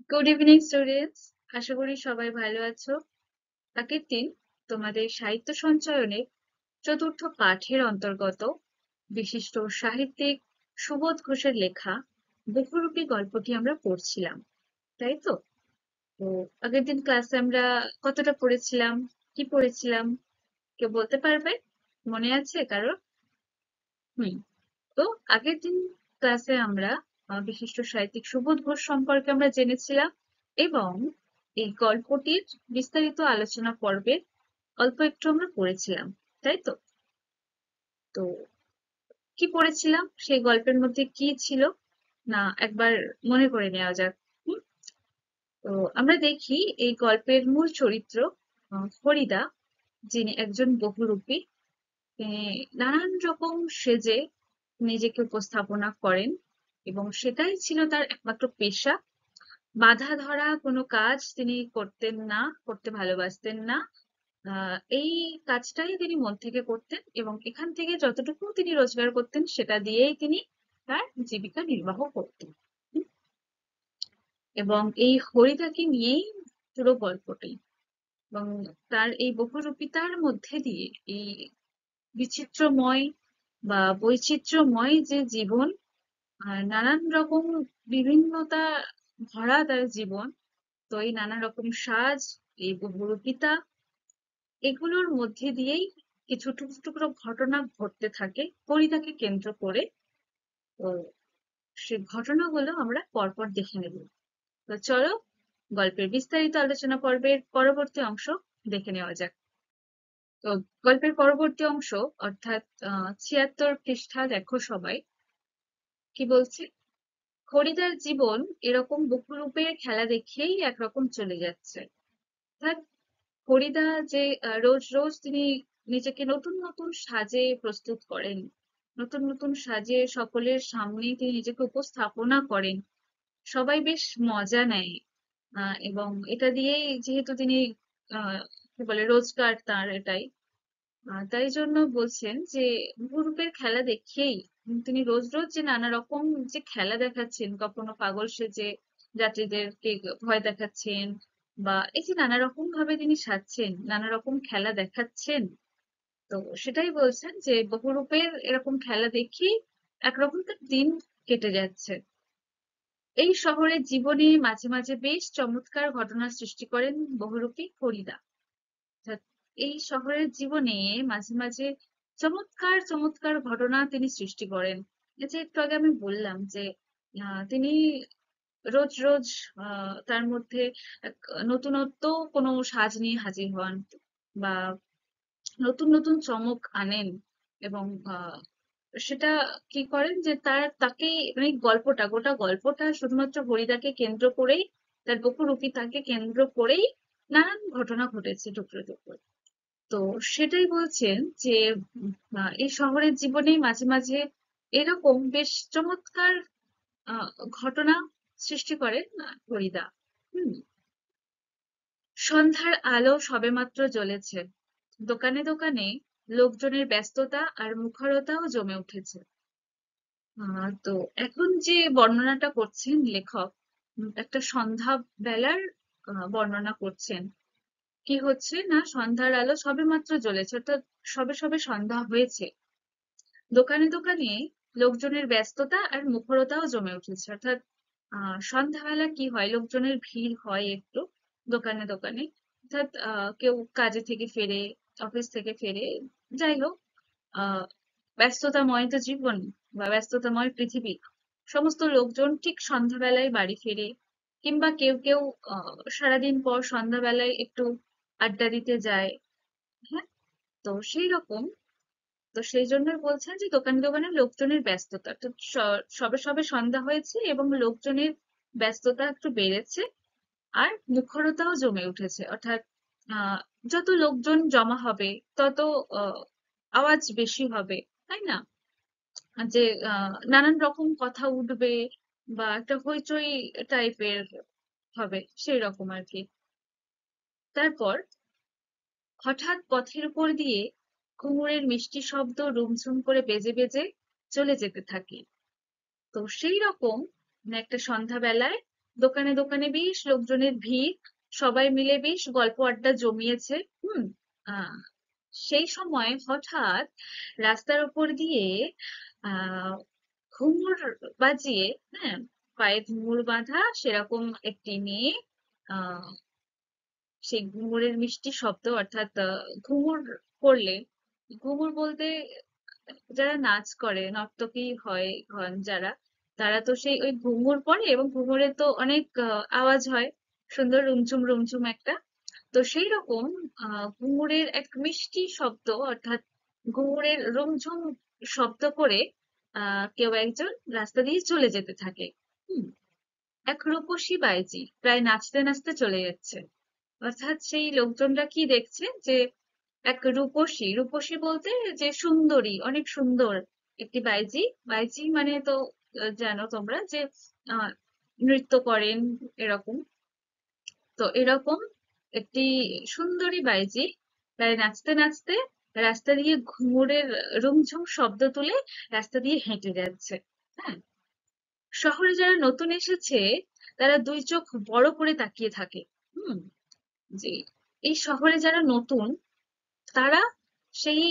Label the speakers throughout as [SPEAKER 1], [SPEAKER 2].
[SPEAKER 1] Good evening students. আশা করি সবাই ভালো আছো। আগের দিন তোমাদের সাহিত্য সঞ্চয়নের চতুর্থ পাঠের অন্তর্গত বিশিষ্ট সাহিত্যিক সুবোধ ঘোষের লেখা বহুরূপী গল্পটি আমরা পড়ছিলাম, তাই তো? তো আগের দিন ক্লাসে আমরা কতটা পড়েছিলাম, কি পড়েছিলাম, কেউ বলতে পারবে? মনে আছে কারোর? হুম। তো আগের দিন ক্লাসে আমরা বিশিষ্ট সাহিত্যিক সুবোধ ঘোষ সম্পর্কে আমরা জেনেছিলাম এবং এই গল্পটির বিস্তারিত আলোচনা পর্বে অল্প একটু আমরা পড়েছিলাম, তাই তো? তো কি পড়েছিলাম, সেই গল্পের মধ্যে কি ছিল না একবার মনে করে নেওয়া যাক। হুম? তো আমরা দেখি এই গল্পের মূল চরিত্র ফরিদা, যিনি একজন বহুরূপী। তিনি নানান রকম সেজে নিজেকে উপস্থাপনা করেন এবং সেটাই ছিল তার একমাত্র পেশা। বাঁধা ধরা কোনো কাজ তিনি করতেন না, করতে ভালোবাসতেন না। এই কাজটাই তিনি মন থেকে করতেন এবং এখান থেকে যতটুকু তিনি রোজগার করতেন সেটা দিয়েই তিনি তার জীবিকা নির্বাহ করতেন। হুম? এবং এই হরিদাকে নিয়েই পুরো গল্পটি এবং তার এই বহুরূপিতার মধ্যে দিয়ে এই বিচিত্রময় বা বৈচিত্র্যময় যে জীবন, আর নানান রকম বিভিন্নতা ভরা তার জীবন। তো এই নানা রকম সাজ, এই বহুরূপিতা, এগুলোর মধ্যে দিয়েই কিছু টুকরো টুকরো ঘটনা ঘটতে থাকে ফরিদাকে কেন্দ্র করে। তো সেই ঘটনাগুলো আমরা পরপর দেখে নেব। তো চলো গল্পের বিস্তারিত আলোচনা পর্বের পরবর্তী অংশ দেখে নেওয়া যাক। তো গল্পের পরবর্তী অংশ অর্থাৎ ৭৬ পৃষ্ঠা দেখো সবাই। কি বলছে? ফরিদার জীবন এরকম বহুরূপের খেলা দেখেই একরকম চলে যাচ্ছে। অর্থাৎ ফরিদা যে রোজ রোজ তিনি নিজেকে নতুন নতুন সাজে প্রস্তুত করেন, নতুন নতুন সাজে সকলের সামনে তিনি নিজেকে উপস্থাপনা করেন, সবাই বেশ মজা নেয়। এবং এটা দিয়েই যেহেতু তিনি কি বলে রোজগার তার এটাই, তাই জন্য বলছেন যে বহুরূপের খেলা দেখেই তিনি রোজ রোজ যে নানা রকম যে খেলা দেখাচ্ছেন, কখনো পাগল সেজে যাত্রীদেরকে ভয় দেখাচ্ছেন, বা এই যে নানা রকম ভাবে তিনি সাজছেন, নানা রকম খেলা দেখাচ্ছেন। তো সেটাই বলছেন যে বহুরূপের এরকম খেলা দেখেই একরকম তার দিন কেটে যাচ্ছে। এই শহরের জীবনে মাঝে মাঝে বেশ চমৎকার ঘটনার সৃষ্টি করেন বহুরূপী ফরিদা। অর্থাৎ এই শহরের জীবনে মাঝে মাঝে চমৎকার চমৎকার ঘটনা তিনি সৃষ্টি করেন। এই যে একটু আগে আমি বললাম যে তিনি রোজ রোজ তার মধ্যে এক নতুনত্ব কোনো সাজ নিয়ে হাজির হন বা নতুন নতুন চমক আনেন এবং সেটা কি করেন যে তাকে মানে গল্পটা, গোটা গল্পটা শুধুমাত্র হরিদাকে কেন্দ্র করেই, তার বহুরূপী তাকে কেন্দ্র করেই নানান ঘটনা ঘটেছে টুকরো টুকরো। তো সেটাই বলছেন যে এই শহরের জীবনে মাঝে মাঝে এরকম বেশ চমৎকার আহ, ঘটনা সৃষ্টি করেন ফরিদা। হুম। সন্ধ্যার আলো সবেমাত্র জ্বলেছে। দোকানে দোকানে লোকজনের ব্যস্ততা আর মুখরতাও জমে উঠেছে। তো এখন যে বর্ণনাটা করছেন লেখক, একটা সন্ধ্যা বেলার বর্ণনা করছেন। কি হচ্ছে না, সন্ধ্যার আলো সবেমাত্র জ্বলেছে, অর্থাৎ সবে সবে সন্ধ্যা হয়েছে। দোকানে দোকানে লোকজনের ব্যস্ততা আর মুখরতাও জমে উঠেছে, অর্থাৎ সন্ধ্যাবেলা কি হয়, লোকজনের ভিড় হয় একটু দোকানে দোকানে। অর্থাৎ কেউ কাজে থেকে ফেরে, অফিস থেকে ফেরে, যাই হোক, আহ ব্যস্ততাময় তো জীবন বা ব্যস্ততাময় পৃথিবী, সমস্ত লোকজন ঠিক সন্ধ্যাবেলায় বাড়ি ফেরে, কিংবা কেউ কেউ সারাদিন পর সন্ধ্যাবেলায় একটু আড্ডা দিতে যায়। হ্যাঁ। তো সেই রকম, তো সেই জন্যই বলছেন যে দোকানে দোকানে লোকজনের ব্যস্ততা, তো সবে সবে সন্ধ্যা হয়েছে এবং লোকজনের ব্যস্ততা একটু বেড়েছে আর মুখরতাও জমে উঠেছে। অর্থাৎ আহ যত লোকজন জমা হবে তত আহ আওয়াজ বেশি হবে, তাই না? যে নানান রকম কথা উঠবে বা একটা হইচই টাইপের হবে, সেই রকম আর কি। তারপর হঠাৎ পথের উপর দিয়ে ঘুঙুরের মিষ্টি শব্দ রুমঝুম করে বেজে বেজে চলে যেতে থাকে। তো সেই রকম একটা সন্ধ্যাবেলায় দোকানে দোকানে বেশ লোকজনের ভিড়, সবাই মিলে বেশ গল্প আড্ডা জমিয়েছে। হুম। আহ সেই সময় হঠাৎ রাস্তার উপর দিয়ে আহ ঘুঙুর বাজিয়ে, হ্যাঁ, পায়ে ঘুঙুর বাঁধা সেরকম একটি মেয়ে, আহ সেই ঘুঙুরের মিষ্টি শব্দ, অর্থাৎ ঘুঙুর পড়লে, ঘুঙুর বলতে যারা নাচ করে, নর্তকী হন যারা, তারা তো সেই ওই ঘুঙুর পরে, এবং ঘুঙুরের তো অনেক আওয়াজ হয়, সুন্দর রুমঝুম রুমঝুম একটা। তো সেই রকম ঘুঙুরের এক মিষ্টি শব্দ, অর্থাৎ ঘুঙুরের রুমঝুম শব্দ করে কেউ একজন রাস্তা দিয়ে চলে যেতে থাকে। হুম। এক রূপসী বাইজি প্রায় নাচতে নাচতে চলে যাচ্ছে। অর্থাৎ সেই লোকজনরা কি দেখছে, যে এক রূপসী, রূপসী বলতে যে সুন্দরী, অনেক সুন্দর একটি বাইজি। বাইজি মানে তো জানো তোমরা যে আহ নৃত্য করেন এরকম। তো এরকম একটি সুন্দরী বাইজি প্রায় নাচতে নাচতে রাস্তা দিয়ে ঘুঙুরের রুমঝুম শব্দ তুলে রাস্তা দিয়ে হেঁটে যাচ্ছে। হ্যাঁ। শহরে যারা নতুন এসেছে তারা দুই চোখ বড় করে তাকিয়ে থাকে। হুম। যে এই শহরে যারা নতুন, তারা সেই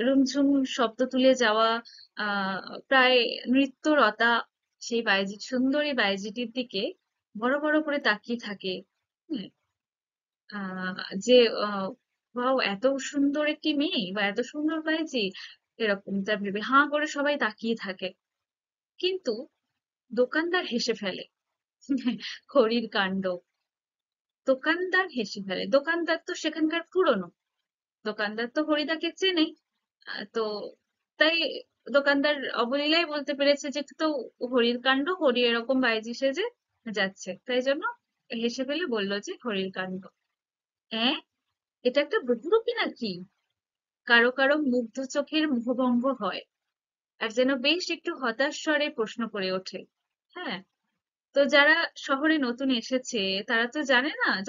[SPEAKER 1] রুমঝুম শব্দ তুলে যাওয়া আহ প্রায় নৃত্যরতা সেই বাইজি, সুন্দরী বাইজিটির দিকে বড় বড় করে তাকিয়ে থাকে। হুম। আহ যে ওয়াও, এত সুন্দর একটি মেয়ে বা এত সুন্দর বাইজি, এরকম তা ভেবে হাঁ করে সবাই তাকিয়ে থাকে। কিন্তু দোকানদার হেসে ফেলে। খড়ির কাণ্ড। দোকানদার হেসে ফেলে, দোকানদার তো সেখানকার পুরনো, দোকানদার তো হরিদাকে চেনে। তো তাই দোকানদার অবলীলায় বলতে পেরেছে যে তো হরির কাণ্ড, হরি এরকম বাইজি সেজে যাচ্ছে, তাই জন্য হেসে ফেলে বললো যে হরির কাণ্ড। হ্যাঁ, এটা একটা বহুরূপী নাকি? কারো কারো মুগ্ধ চোখের মোহভঙ্গ হয়, আর যেন বেশ একটু হতাশ স্বরে প্রশ্ন করে ওঠে। হ্যাঁ। তো যারা শহরে নতুন এসেছে, তারা তো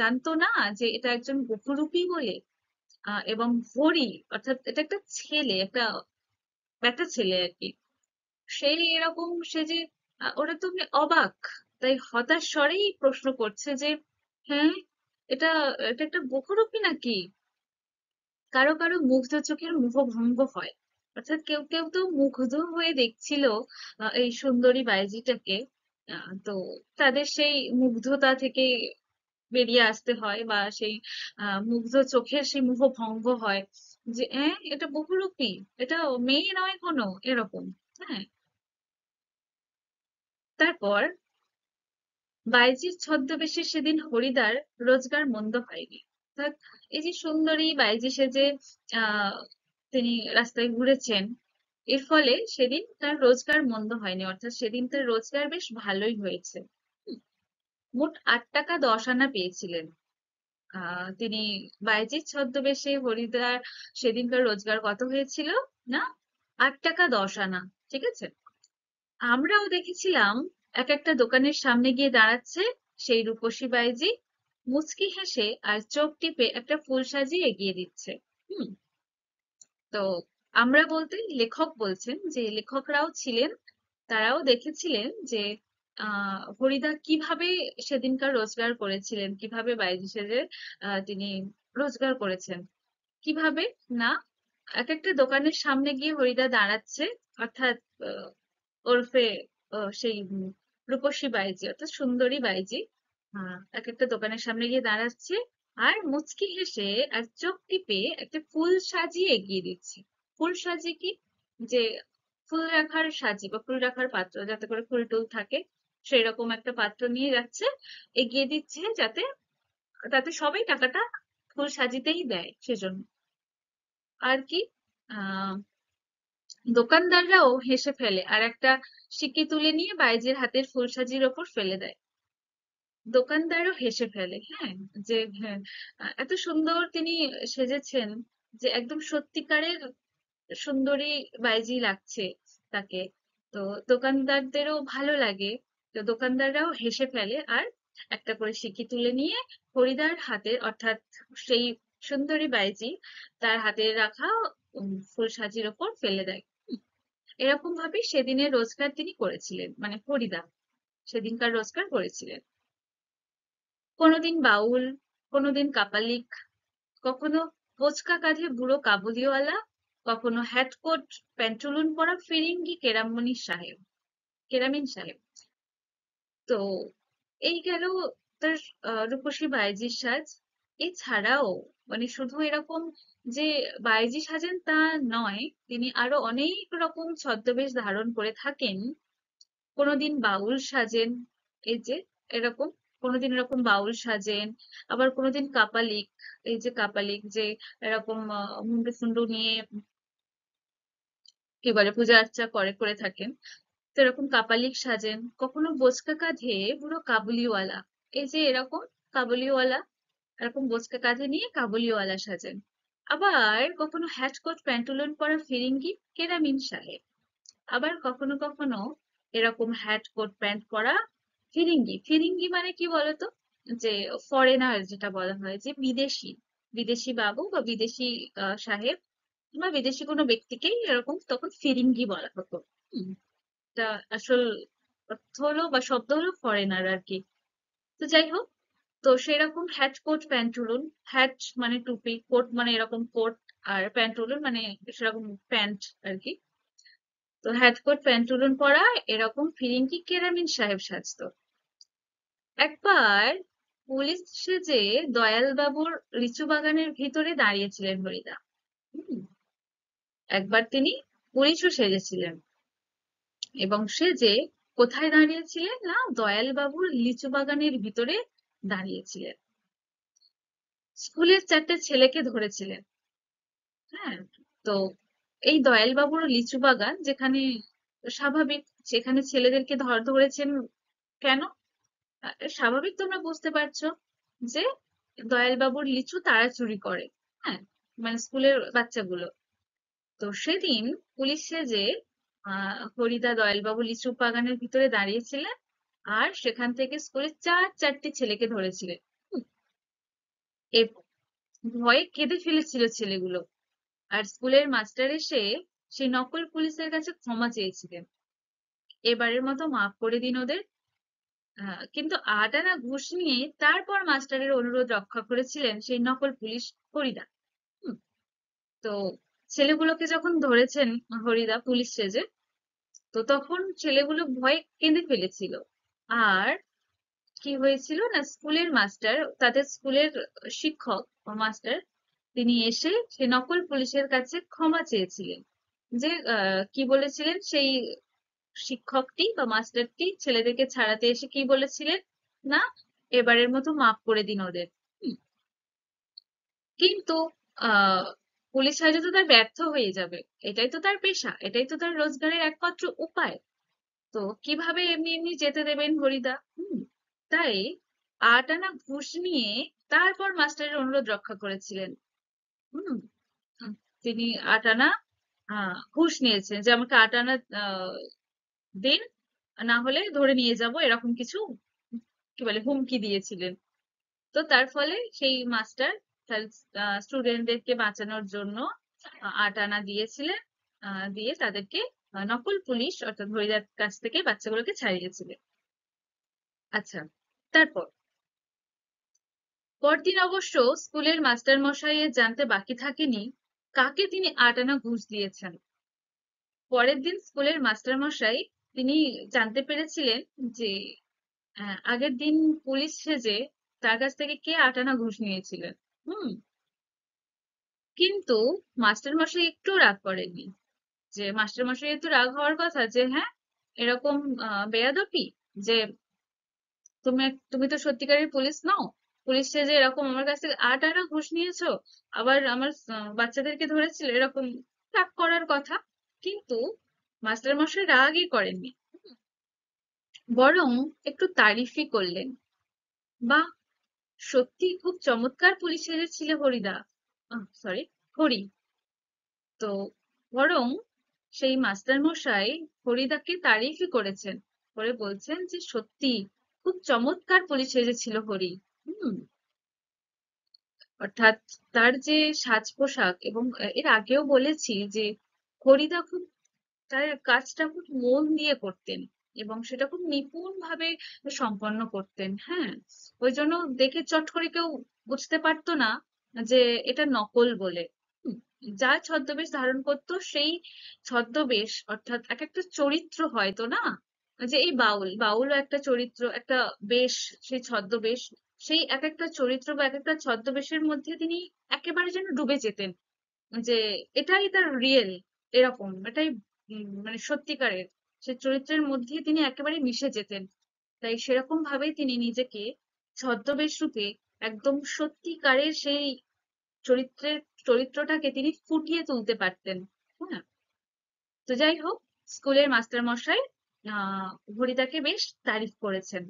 [SPEAKER 1] জানতো না যে এটা একজন বহুরূপী বলে। এবং হরি অর্থাৎ এটা একটা ছেলে, একটা একটা ছেলে আর কি। সেই এরকম সে যে ওরা তো অবাক, তাই হতাশ স্বরেই প্রশ্ন করছে যে হ্যাঁ, এটা এটা একটা বহুরূপী নাকি? কারো কারো মুগ্ধ চোখের মোহভঙ্গ হয়, অর্থাৎ কেউ কেউ তো মুগ্ধ হয়ে দেখছিল এই সুন্দরী বাইজিটাকে। তো তাদের সেই মুগ্ধতা থেকে বেরিয়ে আসতে হয়, বা সেই মুগ্ধ চোখের সেই মোহভঙ্গ হয়, যে এটা বহুরূপী, এটা মেয়ে নয় কোনো, এরকম। হ্যাঁ। তারপর বাইজির ছদ্মবেশে সেদিন হরিদার রোজগার মন্দ হয়নি। অর্থাৎ এই যে সুন্দরী বাইজি সেজে আহ তিনি রাস্তায় ঘুরেছেন, এর ফলে সেদিন তার রোজগার মন্দ হয়নি, অর্থাৎ সেদিন তার রোজগার বেশ ভালোই হয়েছে। হুম। মোট ৮ টাকা ১০ আনা পেয়েছিলেন তিনি। বাইজির ছদ্মবেশে হরিদার সেদিনকার রোজগার কত হয়েছিল? না, ৮ টাকা ১০ আনা। ঠিক আছে। আমরাও দেখেছিলাম এক একটা দোকানের সামনে গিয়ে দাঁড়াচ্ছে সেই রূপসী বাইজি, মুচকি হেসে আর চোখ টিপে একটা ফুল সাজিয়ে এগিয়ে দিচ্ছে। হুম। তো আমরা বলতে লেখক বলছেন, যে লেখকরাও ছিলেন, তারাও দেখেছিলেন যে হরিদা কিভাবে সেদিনকার রোজগার করেছিলেন, কিভাবে বাইজি সেজে তিনি রোজগার করেছেন। কিভাবে? না, এক একটা দোকানের সামনে গিয়ে হরিদা দাঁড়াচ্ছে, অর্থাৎ ওরফে সেই রূপসী বাইজি, অর্থাৎ সুন্দরী বাইজি এক একটা দোকানের সামনে গিয়ে দাঁড়াচ্ছে, আর মুচকি হেসে আর চোখ টিপে একটা ফুল সাজিয়ে এগিয়ে দিচ্ছে। ফুল সাজিয়ে কি, যে ফুল রাখার সাজি বা ফুল রাখার পাত্র, যাতে করে ফুল টুল থাকে, সেই রকম একটা পাত্র নিয়ে যাচ্ছে, এগিয়ে দিচ্ছে, যাতে তাতে সবাই টাকাটা ফুল সাজিতেই দেয় সেজন্য। আর কি, আহ দোকানদাররাও হেসে ফেলে আর একটা সিক্কি তুলে নিয়ে বাইজির হাতের ফুলসাজির ওপর ফেলে দেয়। দোকানদারও হেসে ফেলে। হ্যাঁ। যে হ্যাঁ, এত সুন্দর তিনি সেজেছেন, যে একদম সত্যিকারের সুন্দরী বাইজি লাগছে তাকে। তো দোকানদারদেরও ভালো লাগে। তো দোকানদাররাও হেসে ফেলে আর একটা করে সিক্কি তুলে নিয়ে হরিদার হাতে, অর্থাৎ সেই সুন্দরী বাইজি তার হাতে রাখা ফুল সাজির ওপর ফেলে দেয়। এরকম ভাবে সেদিনের রোজগার তিনি করেছিলেন, মানে ফরিদা সেদিনকার রোজগার করেছিলেন। কোনোদিন বাউল, কোনোদিন কাপালিক, কখনো বোঁচকা কাঁধে বুড়ো কাবুলিওয়ালা, কখনো হ্যাটকোট প্যান্টুলুন পরা ফিরিঙ্গি কেরামিন সাহেব। তো এই গেল তার রূপসী বাঈজির সাজ। এছাড়াও মানে শুধু এরকম যে বাঈজি সাজেন তা নয়, তিনি আরো অনেক রকম ছদ্মবেশ ধারণ করে থাকেন। কোনোদিন বাউল সাজেন, এই যে এরকম, কোনোদিন এরকম বাউল সাজেন, আবার কোনোদিন কাপালিক, এই যে কাপালিক যে এরকম মুন্ডু ফুন্ডু নিয়ে কি বলে পূজা আর্চা করে থাকেন, তো এরকম কাপালিক সাজেন। কখনো বোঁচকা কাঁধে পুরো কাবুলিওয়ালা, এই যে এরকম কাবুলিওয়ালা, এরকম বোঁচকা কাঁধে নিয়ে কাবুলিওয়ালা সাজেন। আবার কখনো হ্যাটকোট প্যান্টুলন পরা ফিরিঙ্গি কেরামিন সাহেব। আবার কখনো কখনো এরকম হ্যাট কোট প্যান্ট পরা ফিরিঙ্গি। ফিরিঙ্গি মানে কি বলতো, যে ফরেনার যেটা বলা হয়, যে বিদেশি, বিদেশি বাবু বা বিদেশি সাহেব বা বিদেশি কোনো ব্যক্তিকেই এরকম তখন ফিরিঙ্গি বলা হতো। হুম, তা আসল অর্থ হলো বা শব্দ হলো ফরেনার আর কি। তো যাই হোক, তো সেরকম হ্যাট কোট প্যান্টুলুন, হ্যাট মানে টুপি, কোট মানে এরকম কোট, আর প্যান্টুলুন মানে সেরকম প্যান্ট আর কি। তো হ্যাট কোট প্যান্টুলুন পরা এরকম ফিরিঙ্গি কেরামিন সাহেব সাজতো। একবার পুলিশ সেজে দয়াল বাবুর লিচু বাগানের ভিতরে দাঁড়িয়েছিলেন হরিদা। হুম, একবার তিনি পুলিশও সেজেছিলেন, এবং সেজে কোথায় দাঁড়িয়েছিলেন না দয়াল বাবুর লিচু বাগানের ভিতরে দাঁড়িয়েছিলেন। স্কুলের 4টে ছেলেকে ধরেছিলেন। হ্যাঁ, তো এই দয়াল বাবুর লিচু বাগান যেখানে, স্বাভাবিক, সেখানে ছেলেদেরকে ধরেছেন কেন? স্বাভাবিক, তোমরা বুঝতে পারছো যে দয়াল বাবুর লিচু তারা চুরি করে। হ্যাঁ, মানে স্কুলের বাচ্চাগুলো। তো সেদিন পুলিশ সেজে হরিদা দয়াল বাবু লিচু বাগানের ভিতরে দাঁড়িয়েছিলেন, আর সেখান থেকে স্কুলের 4টি ছেলেকে ধরেছিলেন। হুম, এ ভয়ে কেঁদে ফেলেছিল ছেলেগুলো। আর স্কুলের মাস্টার এসে সেই নকল পুলিশের কাছে ক্ষমা চেয়েছিলেন, এবারের মতো মাফ করে দিন ওদের। কিন্তু 8 আনা ঘুষ নিয়ে তারপর মাস্টারের অনুরোধ রক্ষা করেছিলেন সেই নকল পুলিশ হরিদা। হুম, তো ছেলেগুলোকে যখন ধরেছেন হরিদা পুলিশ সেজে, তো তখন ছেলেগুলো ভয়ে কেঁদে ফেলেছিল। আর কি হয়েছিল না, স্কুলের মাস্টার, তাদের স্কুলের শিক্ষক ও মাস্টার, তিনি এসে সেই নকল পুলিশের কাছে ক্ষমা চেয়েছিলেন। যে কি বলেছিলেন সেই শিক্ষকটি বা মাস্টারটি ছেলেদেরকে ছাড়াতে এসে কি বলেছিলেন না, এবারের মতো মাফ করে দিন ওদের। হুম, কিন্তু আহ পুলিশ সাহেব তো তার ব্যর্থ হয়ে যাবে, এটাই তো তার পেশা, এটাই তো তার রোজগারের একমাত্র উপায়। তো কিভাবে এমনি এমনি যেতে দেবেন হরিদা? তাই 8 আনা ঘুষ নিয়ে তারপর মাস্টারের অনুরোধ রক্ষা করেছিলেন। হুম, হুম, তিনি 8 আনা ঘুষ নিয়েছেন, যে আমাকে 8 আনা দিন, না হলে ধরে নিয়ে যাব, এরকম কিছু কি বলে হুমকি দিয়েছিলেন। তো তার ফলে সেই মাস্টার তার স্টুডেন্টদেরকে বাঁচানোর জন্য 8 আনা দিয়েছিলেন, দিয়ে তাদেরকে নকল পুলিশ অর্থাৎ হরিদার কাছ থেকে বাচ্চাগুলোকে ছাড়িয়েছিলেন। আচ্ছা, তারপর পরদিন অবশ্য স্কুলের মাস্টার মশাইয়ের জানতে বাকি থাকেনি কাকে তিনি 8 আনা ঘুষ দিয়েছেন। পরের দিন স্কুলের মাস্টার মশাই তিনি জানতে পেরেছিলেন যে আগের দিন পুলিশ সেজে তার কাছ থেকে কে 8 আনা ঘুষ নিয়েছিলেন। হুম, কিন্তু মাস্টার মশাই একটু রাগ করেননি। যে মাস্টার মশাই একটু রাগ হওয়ার কথা, যে হ্যাঁ, এরকম বেয়াদবি, যে তুমি তুমি তো সত্যিকারের পুলিশ নও, পুলিশ সেজে এরকম আমার কাছ থেকে 8 আনা ঘুষ নিয়েছো, আবার আমার বাচ্চাদেরকে ধরেছিল, এরকম রাগ করার কথা। কিন্তু মাস্টার মশাই রাগই করেননি, বরং একটু তারিফই করলেন। বাহ, সত্যি খুব চমৎকার পুলিশ সেজেছিলে হরিদা, সরি, হরি। তো বরং সেই মাস্টার মশাই ফরিদাকে তারিফই করেছেন, করে বলছেন যে সত্যি খুব চমৎকার পুলিশ সেজেছিল হরি। হুম, অর্থাৎ তার যে সাজ পোশাক, এবং এর আগেও বলেছি যে হরিদা খুব তার কাজটা খুব মন দিয়ে করতেন। এবং সেটা খুব নিপুণ ভাবে সম্পন্ন করতেন। হ্যাঁ, ওই জন্য দেখে চট করে কেউ বুঝতে পারতো না যে এটা নকল বলে। হুম, যা ছদ্মবেশ ধারণ করতো সেই ছদ্মবেশ, অর্থাৎ এক একটা চরিত্র হয়তো না, যে এই বাউলও একটা চরিত্র, একটা বেশ, সেই ছদ্মবেশ, সেই এক একটা চরিত্র বা এক একটা ছদ্মবেশের মধ্যে তিনি একেবারে যেন ডুবে যেতেন, যে এটাই তার রিয়েল, এরকম এটাই মানে সত্যিকারের, সে চরিত্রের মধ্যে তিনি একেবারে মিশে যেতেন। তাই সেরকম ভাবেই তিনি নিজেকে ছদ্মবেশ রূপে একদম সত্যিকারের সেই চরিত্রের চরিত্রটাকে তিনি ফুটিয়ে তুলতে পারতেন। হ্যাঁ, তো যাই হোক, স্কুলের মাস্টার মশাই হরিদাকে বেশ তারিফ করেছেন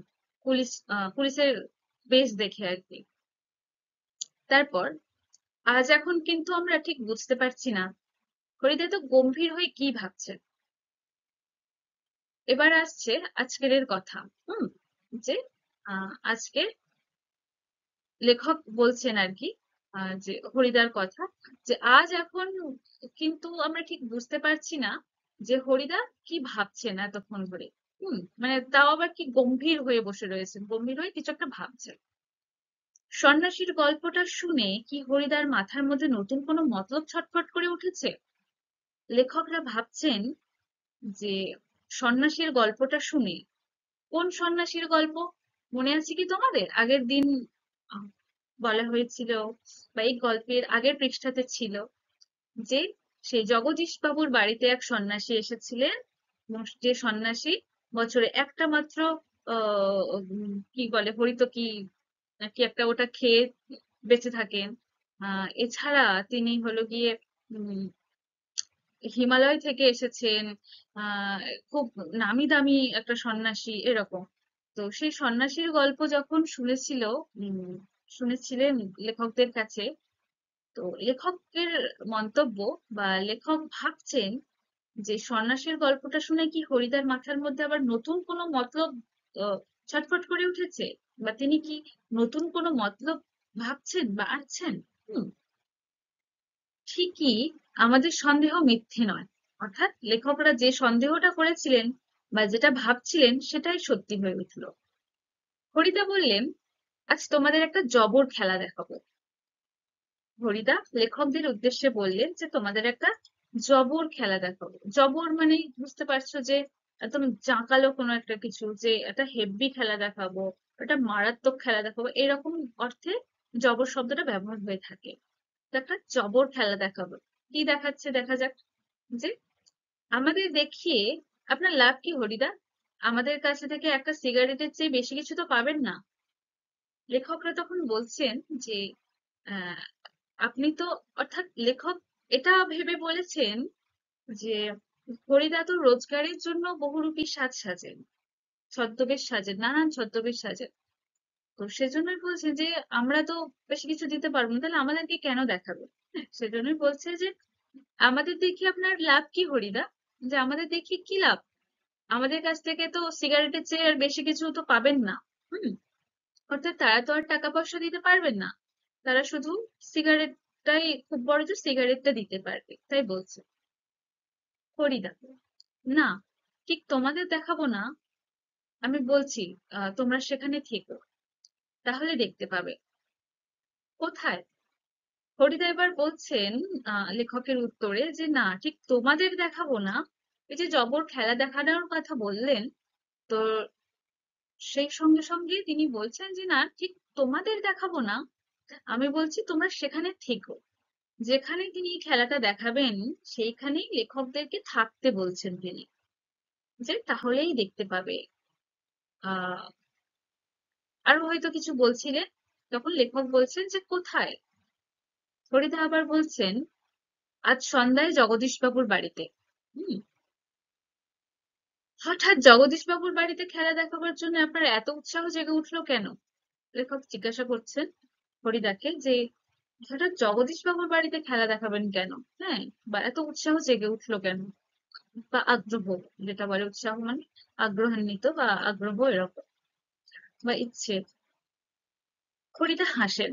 [SPEAKER 1] পুলিশের বেশ দেখে আর কি। তারপর আজ এখন কিন্তু আমরা ঠিক বুঝতে পারছি না হরিদা তো গম্ভীর হয়ে কি ভাবছে। এবার আসছে আজকের এর কথা। যে আজকে লেখক বলছেন আর কি, যে হরিদার কথা, যে আজ এখন কিন্তু আমরা ঠিক বুঝতে পারছি না যে হরিদা কি ভাবছেন এতক্ষণ ধরে। মানে তাও আবার কি গম্ভীর হয়ে বসে রয়েছেন, গম্ভীর হয়ে কিছু একটা ভাবছেন। সন্ন্যাসীর গল্পটা শুনে কি হরিদার মাথার মধ্যে নতুন কোনো মতলব ছটফট করে উঠেছে? লেখকরা ভাবছেন যে সন্ন্যাসীর গল্পটা শুনে, কোন সন্ন্যাসীর গল্প মনে আছে কি তোমাদের? আগের দিন আহ, বলা হয়েছিল, বা এই গল্পের আগের পৃষ্ঠাতে ছিল, যে সেই জগদীশ বাবুর বাড়িতে এক সন্ন্যাসী এসেছিলেন, এবং যে সন্ন্যাসী বছরে একটা মাত্র কি বলে হরিতকি নাকি একটা ওটা খেয়ে বেঁচে থাকেন। এছাড়া তিনি হলো গিয়ে উম হিমালয় থেকে এসেছেন, আহ খুব নামি দামি একটা সন্ন্যাসী এরকম। তো সেই সন্ন্যাসীর গল্প যখন উম শুনেছিলেন লেখকদের কাছে, তো লেখকের মন্তব্য, বা লেখক ভাবছেন যে সন্ন্যাসীর গল্পটা শুনে কি হরিদার মাথার মধ্যে আবার নতুন কোনো মতলব ছটফট করে উঠেছে, বা তিনি কি নতুন কোনো মতলব ভাবছেন বা আনছেন। হুম, ঠিকই, আমাদের সন্দেহ মিথ্যে নয়। অর্থাৎ লেখকরা যে সন্দেহটা করেছিলেন বা যেটা ভাবছিলেন সেটাই সত্যি হয়ে উঠল। হরিদা বললেন, আজ তোমাদের একটা জবর খেলা দেখাবো। হরিদা লেখকদের উদ্দেশ্যে বললেন যে তোমাদের একটা জবর খেলা দেখাবো। জবর মানে বুঝতে পারছো, যে একদম জাঁকালো কোনো একটা কিছু, যে একটা হেভি খেলা দেখাবো, একটা মারাত্মক খেলা দেখাবো, এরকম অর্থে জবর শব্দটা ব্যবহার হয়ে থাকে। তো একটা জবর খেলা দেখাবো। কি দেখাচ্ছে দেখা যাক। যে আমাদের দেখিয়ে আপনার লাভ কি হরিদা? আমাদের কাছে থেকে একটা সিগারেটের চেয়ে বেশি কিছু তো পাবেন না। লেখকরা তখন বলছেন যে আহ আপনি তো, অর্থাৎ লেখক এটা ভেবে বলেছেন যে হরিদা তো রোজগারের জন্য বহুরূপী সাজেন, ছদ্মবেশ সাজেন, নানান ছদ্মবেশ সাজেন। তো সেজন্যই বলছে যে আমরা তো বেশি কিছু দিতে পারবো না, তাহলে আমাদেরকে কেন দেখাবে? হ্যাঁ, সেজন্যই বলছে যে আমাদের দেখি আপনার লাভ কি হরিদা? যে আমাদের দেখি কি লাভ? আমাদের কাছ থেকে তো সিগারেটের চেয়ে আর বেশি কিছু তো পাবেন না। হুম, অর্থাৎ তারা তো আর টাকা পয়সা দিতে পারবেন না, তারা শুধু সিগারেটটাই, খুব বড় যে সিগারেটটা দিতে পারবে, তাই বলছে হরিদা। না, ঠিক তোমাদের দেখাবো না, আমি বলছি তোমরা সেখানে থেকো, তাহলে দেখতে পাবে। কোথায়? হরিদা এবার বলছেন লেখকের উত্তরে, যে না, ঠিক তোমাদের দেখাবো না, এই যে জবর খেলা দেখানোর কথা বললেন, তো সেই সঙ্গে সঙ্গে তিনি বলছেন যে না, ঠিক তোমাদের দেখাবো না, আমি বলছি তোমরা সেখানে থেকো, যেখানে তিনি এই খেলাটা দেখাবেন সেইখানেই লেখকদেরকে থাকতে বলছেন তিনি, যে তাহলেই দেখতে পাবে। আহ আরো হয়তো কিছু বলছিলেন, তখন লেখক বলছেন যে কোথায়? ফরিদা আবার বলছেন, আজ সন্ধ্যায় জগদীশ বাবুর বাড়িতে। হুম, হঠাৎ জগদীশ বাবুর বাড়িতে খেলা দেখাবার জন্য আপনার এত উৎসাহ জেগে উঠলো কেন? লেখক জিজ্ঞাসা করছেন হরিদাকে, যে হঠাৎ জগদীশ বাবুর বাড়িতে খেলা দেখাবেন কেন? হ্যাঁ, বা এত উৎসাহ জেগে উঠলো কেন, বা আগ্রহ, যেটা বলে উৎসাহ মানে আগ্রহান্বিত বা আগ্রহ এরকম, বা ইচ্ছে। হরিদা হাসেন,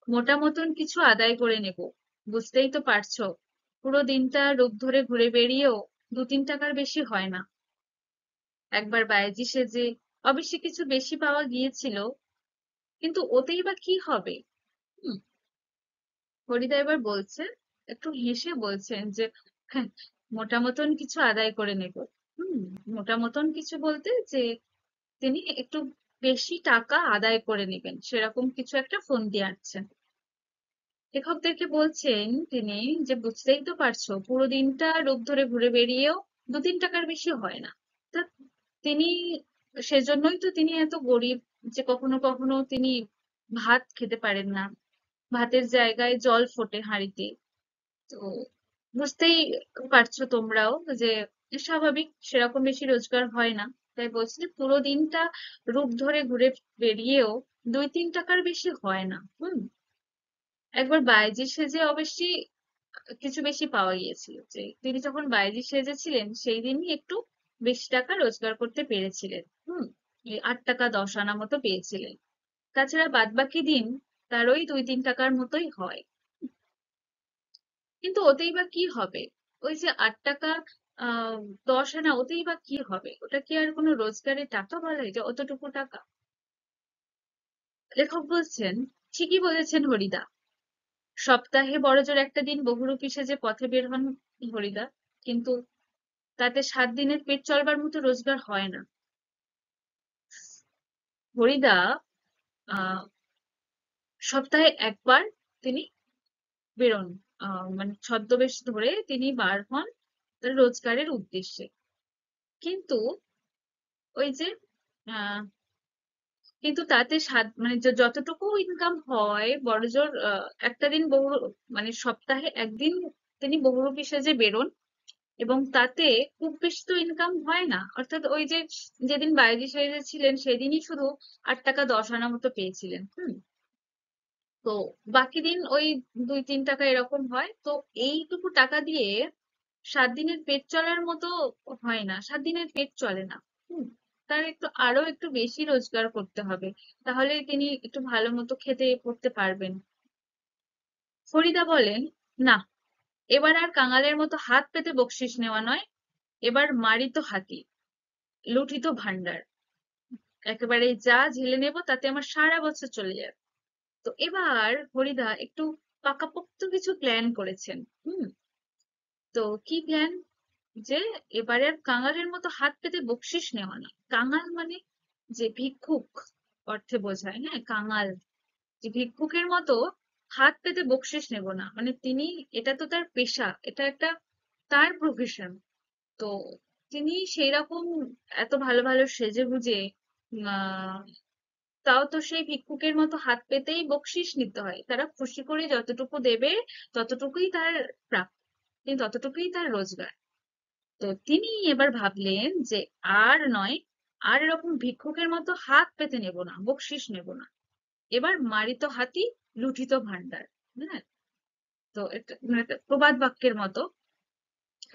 [SPEAKER 1] মোটা মতন কিছু আদায় করে নেব, বুঝতেই তো পারছো, পুরো দিনটা রূপ ধরে ঘুরে বেড়িয়েও 2-3 টাকার বেশি হয় না। একবার বায়েজি সেজে অবশ্যই কিছু বেশি পাওয়া গিয়েছিল, কিন্তু ওতেই বা কি হবে? হুম, হরিদা এবার বলছেন, একটু হেসে বলছেন যে হ্যাঁ, মোটা মতন কিছু আদায় করে নেব। হুম, মোটা মতন কিছু বলতে যে তিনি একটু বেশি টাকা আদায় করে নেবেন, সেরকম কিছু একটা ফোন দিয়ে আনছেন। লেখকদেরকে বলছেন তিনি যে বুঝতেই তো পারছো, পুরো দিনটা রোগ ধরে ঘুরে বেরিয়েও 2-3 টাকার বেশি হয় না। তা তিনি, সেজন্যই তো তিনি এত গরিব, যে কখনো কখনো তিনি ভাত খেতে পারেন না, ভাতের জায়গায় জল ফোটে হাঁড়িতে। তো বুঝতেই পারছো তোমরাও যে স্বাভাবিক সেরকম বেশি রোজগার হয় না। তাই বলছি যে পুরো দিনটা রূপ ধরে ঘুরে বেরিয়েও 2-3 টাকার বেশি হয় না। একবার বায়েজি সেজে অবশ্যই কিছু বেশি পাওয়া গিয়েছিল, যে তিনি যখন বায়েজি সেজেছিলেন সেই দিনই একটু বেশি টাকা রোজগার করতে পেরেছিলেন। এই 8 টাকা 10 আনা মতো পেয়েছিলেন। তাছাড়া বাদবাকি দিন তার ওই 2-3 টাকার মতোই হয়। কিন্তু ওতেই বা কি হবে? ওই যে 8 টাকা 10 আনা, ওতেই বা কি হবে? ওটা কি আর কোনো রোজগারের টাকা বলে, যে অতটুকু টাকা? লেখক বলছেন, ঠিকই বলেছেন হরিদা। সপ্তাহে বড়জোর একটা দিন বহুরূপী সেজে পথে বের হন হরিদা, কিন্তু তাতে 7 দিনের পেট চলবার মতো রোজগার হয় না। হরিদা আহ সপ্তাহে একবার তিনি বেরোন, মানে ছদ্মবেশ ধরে তিনি বার হন তার রোজগারের উদ্দেশ্যে। কিন্তু ওই যে আহ তাতে মানে যতটুকু ইনকাম হয় বড়জোর একটা দিন মানে সপ্তাহে একদিন তিনি বহুরূপী সেজে বেরোন, এবং তাতে খুব বেশি তো ইনকাম হয় না। অর্থাৎ ওই যে যেদিন বাইরে সেজে ছিলেন সেদিনই শুধু 8 টাকা 10 আনা মতো পেয়েছিলেন। তো বাকি দিন ওই 2-3 টাকা এরকম হয়। তো এইটুকু টাকা দিয়ে 7 দিনের পেট চলার মতো হয় না, 7 দিনের পেট চলে না। হুম তার একটু আরো একটু বেশি রোজগার করতে হবে, তাহলে তিনি একটু ভালো মতো খেতে পড়তে পারবেন। ফরিদা বলেন, না, এবার আর কাঙালের মতো হাত পেতে বকশিস নেওয়া নয়, এবার মারিত হাতি, লুঠিত ভান্ডার, একেবারে যা ঝেলে নেব তাতে আমার সারা বছর চলে যাবে। তো এবার হরিদা একটু পাকাপোক্ত কিছু প্ল্যান করেছেন। হুম তো কি প্ল্যান? যে এবারে আর কাঙালের মতো হাত পেতে বকশিস নেওয়া না। কাঙাল মানে যে ভিক্ষুক অর্থে বোঝায়, হ্যাঁ, কাঙাল। যে ভিক্ষুকের মতো হাত পেতে বকশিস নেব না, মানে তিনি, এটা তো তার পেশা, এটা একটা তার প্রফেশন। তো তিনি সেই রকম এত ভালো ভালো সেজে গুজে, আহ তাও তো সেই ভিক্ষুকের মতো হাত পেতেই বকশিস নিতে হয়। তারা খুশি করে যতটুকু দেবে ততটুকুই তার প্রাপ্য, কিন্তু ততটুকুই তার রোজগার। তো তিনি এবার ভাবলেন যে আর নয়, আর এরকম ভিক্ষুকের মতো হাত পেতে নেব না, বকশিস নেব না। এবার মারিত হাতি, লুঠিত ভান্ডার। হ্যাঁ, তো একটা মানে একটা প্রবাদ বাক্যের মতো,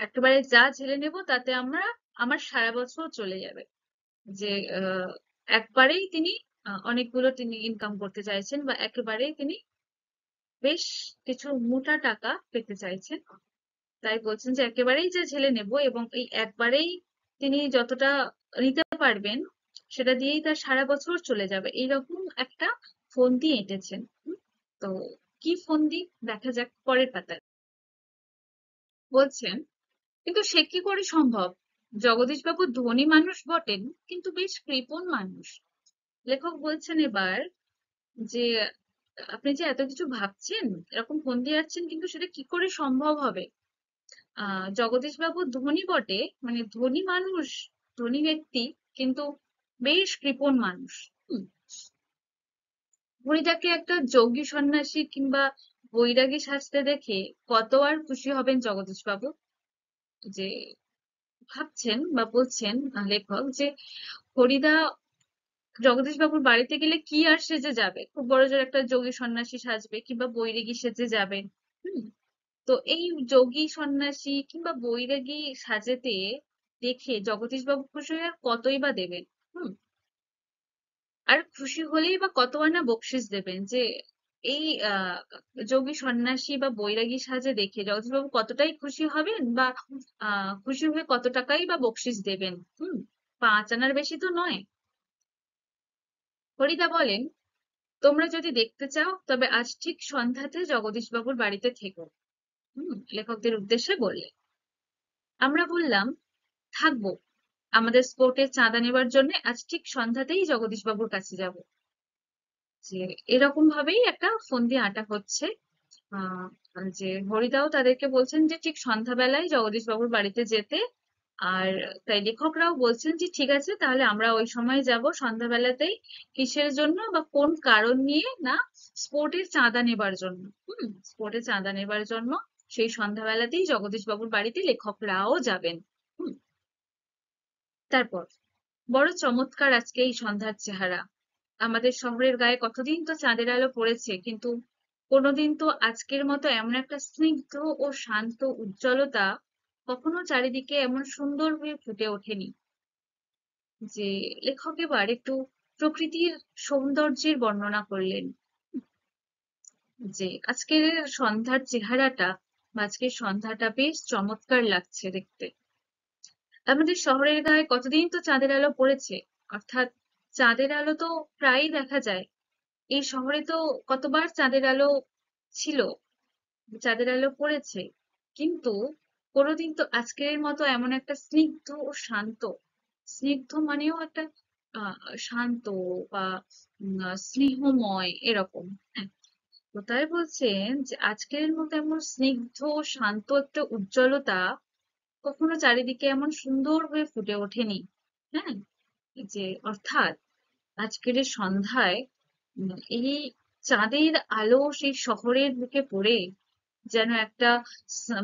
[SPEAKER 1] একেবারে যা ঝেলে নেব তাতে আমার সারা বছর চলে যাবে। যে একবারেই তিনি অনেকগুলো তিনি ইনকাম করতে চাইছেন, বা একেবারেই তিনি বেশ কিছু মোটা টাকা পেতে চাইছেন। তাই বলছেন যে একেবারেই যা ঝেলে নেব, এবং এই একবারেই তিনি যতটা নিতে পারবেন সেটা দিয়েই তার সারা বছর চলে যাবে, এইরকম একটা ফন্দি এঁটেছেন। তো কি ফন্দি, দেখা যাক পরের পাতায়। বলছেন, কিন্তু সে কি করে সম্ভব? জগদীশবাবু ধনী মানুষ বটেন, কিন্তু বেশ কৃপণ মানুষ। লেখক বলছেন এবার যে আপনি যে এত কিছু ভাবছেন, এরকম ফন্দি আঁটছেন, কিন্তু সেটা কি করে সম্ভব হবে? জগদীশবাবু ধনী বটে, মানে ধনী মানুষ, ধনী ব্যক্তি, কিন্তু বেশ কৃপণ মানুষ। হুম, হরিদাকে একটা যোগী সন্ন্যাসী কিংবা বৈরাগী সাজতে দেখে কত আর খুশি হবেন জগদীশবাবু। যে ভাবছেন বা বলছেন লেখক যে হরিদা জগদীশবাবুর বাড়িতে গেলে কি আর সেজে যাবে, খুব বড়জোর একটা যোগী সন্ন্যাসী সাজবে কিংবা বৈরাগী সেজে যাবেন। হুম তো এই যোগী সন্ন্যাসী কিংবা বৈরাগী সাজেতে দেখে জগদীশবাবু খুশি হয়ে আর কতই বা দেবেন। হুম আর খুশি হলেই বা কত আনা বকশিস দেবেন, যে এই যোগী সন্ন্যাসী বা বৈরাগী সাজে দেখে জগদীশবাবু কতটাই খুশি হবেন, বা খুশি হয়ে কত টাকাই বা বকশিস দেবেন। হুম 5 আনার বেশি তো নয়। হরিদা বলেন, তোমরা যদি দেখতে চাও তবে আজ ঠিক সন্ধ্যাতে জগদীশবাবুর বাড়িতে থেকো। লেখকদের উদ্দেশ্যে বললেন। আমরা বললাম, থাকবো। আমাদের স্পোর্টের চাঁদা নেবার জন্য আজ ঠিক সন্ধ্যাতেই জগদীশবাবুর কাছে যাব। যে এরকম ভাবেই একটা ফন্দি আঁটা হচ্ছে। আহ যে হরিদাও তাদেরকে বলছেন যে ঠিক সন্ধ্যাবেলায় জগদীশবাবুর বাড়িতে যেতে। আর তাই লেখকরাও বলছেন যে ঠিক আছে, তাহলে আমরা ওই সময় যাব সন্ধ্যাবেলাতেই। কিসের জন্য বা কোন কারণ নিয়ে? না, স্পোর্টের চাঁদা নেবার জন্য। স্পোর্টের চাঁদা নেবার জন্য সেই সন্ধ্যাবেলাতেই জগদীশবাবুর বাড়িতে লেখকরাও যাবেন। হুম তারপর, বড় চমৎকার আজকে এই সন্ধ্যার চেহারা। আমাদের শহরের গায়ে কতদিন তো চাঁদের আলো পড়েছে, কিন্তু কোনোদিন তো আজকের মতো এমন একটা স্নিগ্ধ ও শান্ত উজ্জ্বলতা কখনো চারিদিকে এমন সুন্দর হয়ে ফুটে ওঠেনি। যে লেখক এবার একটু প্রকৃতির সৌন্দর্যের বর্ণনা করলেন। যে আজকের সন্ধ্যার চেহারাটা বা আজকের সন্ধ্যাটা বেশ চমৎকার লাগছে দেখতে। আমাদের শহরের গায়ে কতদিন তো চাঁদের আলো পড়েছে, অর্থাৎ চাঁদের আলো তো প্রায়ই দেখা যায়। এই শহরে তো কতবার চাঁদের আলো ছিল, চাঁদের আলো পড়েছে, কিন্তু কোনোদিন তো আজকের মতো এমন একটা স্নিগ্ধ ও শান্ত, স্নিগ্ধ মানেও একটা শান্ত বা স্নেহময় এরকম। হ্যাঁ, তো তাই বলছেন যে আজকের মতো এমন স্নিগ্ধ শান্ত একটা উজ্জ্বলতা কখনো চারিদিকে এমন সুন্দর হয়ে ফুটে ওঠেনি। হ্যাঁ, যে অর্থাৎ আজকের এই সন্ধ্যায় এই চাঁদের আলো সেই শহরের বুকে পড়ে যেন একটা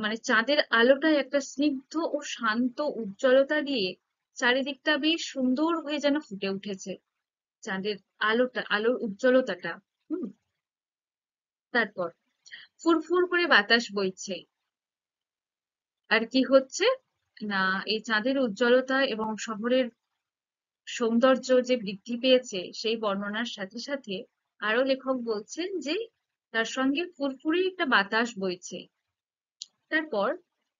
[SPEAKER 1] মানে চাঁদের আলোটায় একটা স্নিগ্ধ ও শান্ত উজ্জ্বলতা দিয়ে চারিদিকটা বেশ সুন্দর হয়ে যেন ফুটে উঠেছে। চাঁদের আলোর উজ্জ্বলতাটা। হুম তারপর ফুরফুর করে বাতাস বইছে। আর কি হচ্ছে? না, এই চাঁদের উজ্জ্বলতা এবং শহরের সৌন্দর্য যে বৃদ্ধি পেয়েছে সেই বর্ণনার সাথে সাথে আরো লেখক বলছেন যে তার সঙ্গে ফুরফুরে একটা বাতাস বইছে। তারপর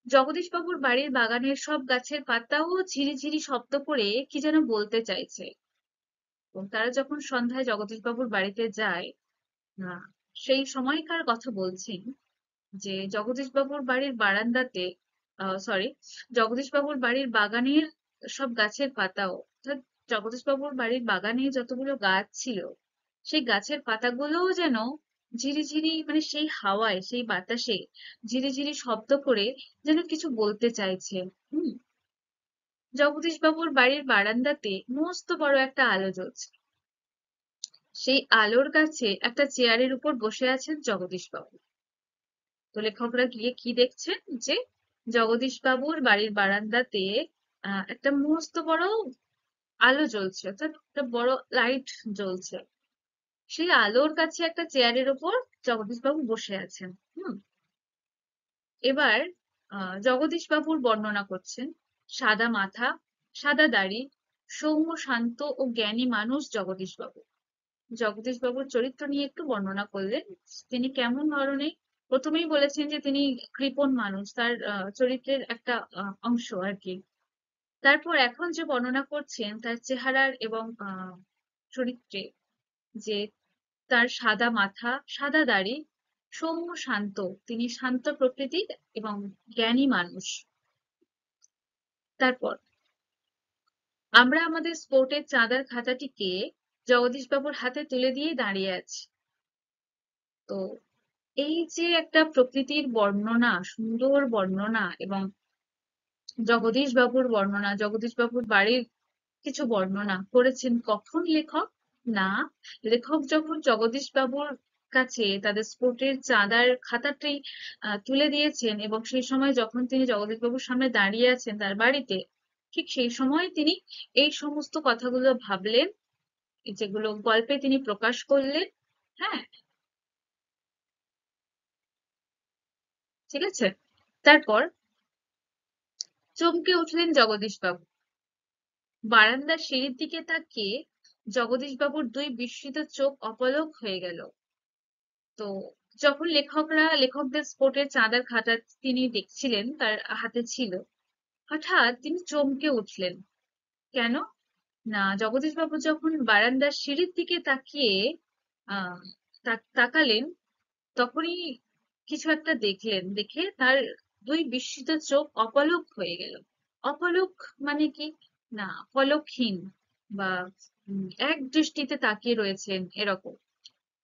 [SPEAKER 1] জগদীশবাবুর বাড়ির বাগানের সব গাছের পাতাও ঝিরিঝিরি শব্দ করে কি যেন বলতে চাইছে। এবং তারা যখন সন্ধ্যায় জগদীশবাবুর বাড়িতে যায়, আহ, সেই সময়কার কথা বলছেন। যে জগদীশবাবুর বাড়ির বারান্দাতে, সরি, জগদীশবাবুর বাড়ির বাগানের সব গাছের পাতাও, অর্থাৎ জগদীশবাবুর বাড়ির বাগানে যতগুলো গাছ ছিল সেই গাছের পাতাগুলোও যেন ঝিরিঝিরি, মানে সেই হাওয়ায় সেই বাতাসে ঝিরিঝিরি শব্দ করে যেন কিছু বলতে চাইছে। হুম জগদীশবাবুর বাড়ির বারান্দাতে মস্ত বড় একটা আলো জ্বলছে। সেই আলোর কাছে একটা চেয়ারের উপর বসে আছেন জগদীশবাবু। তো লেখকরা গিয়ে কি দেখছেন? যে জগদীশবাবুর বাড়ির বারান্দাতে একটা মস্ত বড় আলো জ্বলছে, অর্থাৎ একটা বড় লাইট জ্বলছে। সেই আলোর কাছে একটা চেয়ারের উপর জগদীশবাবু বসে আছেন। হুম এবার জগদীশবাবুর বর্ণনা করছেন। সাদা মাথা, সাদা দাড়ি, সৌম্য শান্ত ও জ্ঞানী মানুষ জগদীশবাবু। জগদীশবাবুর চরিত্র নিয়ে একটু বর্ণনা করলেন। তিনি কেমন ধরনের? প্রথমেই বলেছেন যে তিনি কৃপণ মানুষ, তার চরিত্রের একটা অংশ আর কি। তারপর এখন যে বর্ণনা করছেন তার চেহারার এবং চরিত্রে, যে তার সাদা মাথা, সাদা দাড়ি, সৌম্য শান্ত, তিনি শান্ত প্রকৃতির এবং জ্ঞানী মানুষ। তারপর আমরা আমাদের স্পোর্টের চাঁদার খাতাটিকে জগদীশবাবুর হাতে তুলে দিয়ে দাঁড়িয়ে আছি। তো এই যে একটা প্রকৃতির বর্ণনা, সুন্দর বর্ণনা, এবং জগদীশবাবুর বর্ণনা, জগদীশবাবুর বাড়ির কিছু বর্ণনা করেছেন কখন লেখক? না, লেখক যখন জগদীশবাবুর কাছে তাদের স্পোর্টের চাঁদার খাতাটি তুলে দিয়েছেন এবং সেই সময় যখন তিনি জগদীশবাবুর সামনে দাঁড়িয়ে আছেন তার বাড়িতে, ঠিক সেই সময় তিনি এই সমস্ত কথাগুলো ভাবলেন, যেগুলো গল্পে তিনি প্রকাশ করলেন। হ্যাঁ, ঠিক আছে। তারপর চমকে উঠলেন জগদীশবাবু। বারান্দার সিঁড়ির দিকে তাকিয়ে জগদীশবাবুর দুই বিস্মিত চোখ অপলক হয়ে গেল। তো যখন লেখকদের স্পোর্টের চাঁদার খাতা তিনি দেখছিলেন, তার হাতে ছিল, হঠাৎ তিনি চমকে উঠলেন। কেন না, জগদীশ বাবু যখন বারান্দার সিঁড়ির দিকে তাকিয়ে আহ তাকালেন, তখনই কিছু একটা দেখলেন। দেখে তার দুই বিস্মিত চোখ অপলক হয়ে গেল। অপলক মানে কি না, পলকহীন বা এক দৃষ্টিতে তাকিয়ে রয়েছেন এরকম।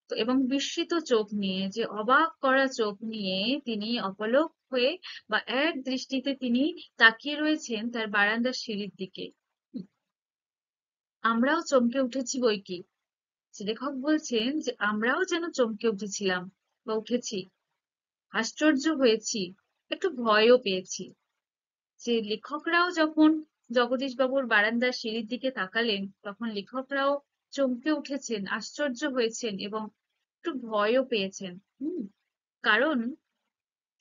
[SPEAKER 1] তো এবং বিস্মিত চোখ নিয়ে, যে অবাক করা চোখ নিয়ে তিনি অপলক হয়ে বা এক দৃষ্টিতে তিনি তাকিয়ে রয়েছেন তার বারান্দার সিঁড়ির দিকে। হুম, আমরাও চমকে উঠেছি বই কি। লেখক বলছেন যে আমরাও যেন চমকে উঠেছিলাম বা উঠেছি, আশ্চর্য হয়েছি, একটু ভয়ও পেয়েছি। যে লেখকরাও যখন জগদীশ বাবুর বারান্দার সিঁড়ির দিকে তাকালেন, তখন লেখকরাও চমকে উঠেছেন, আশ্চর্য হয়েছেন এবং একটু ভয়ও পেয়েছেন। হুম, কারণ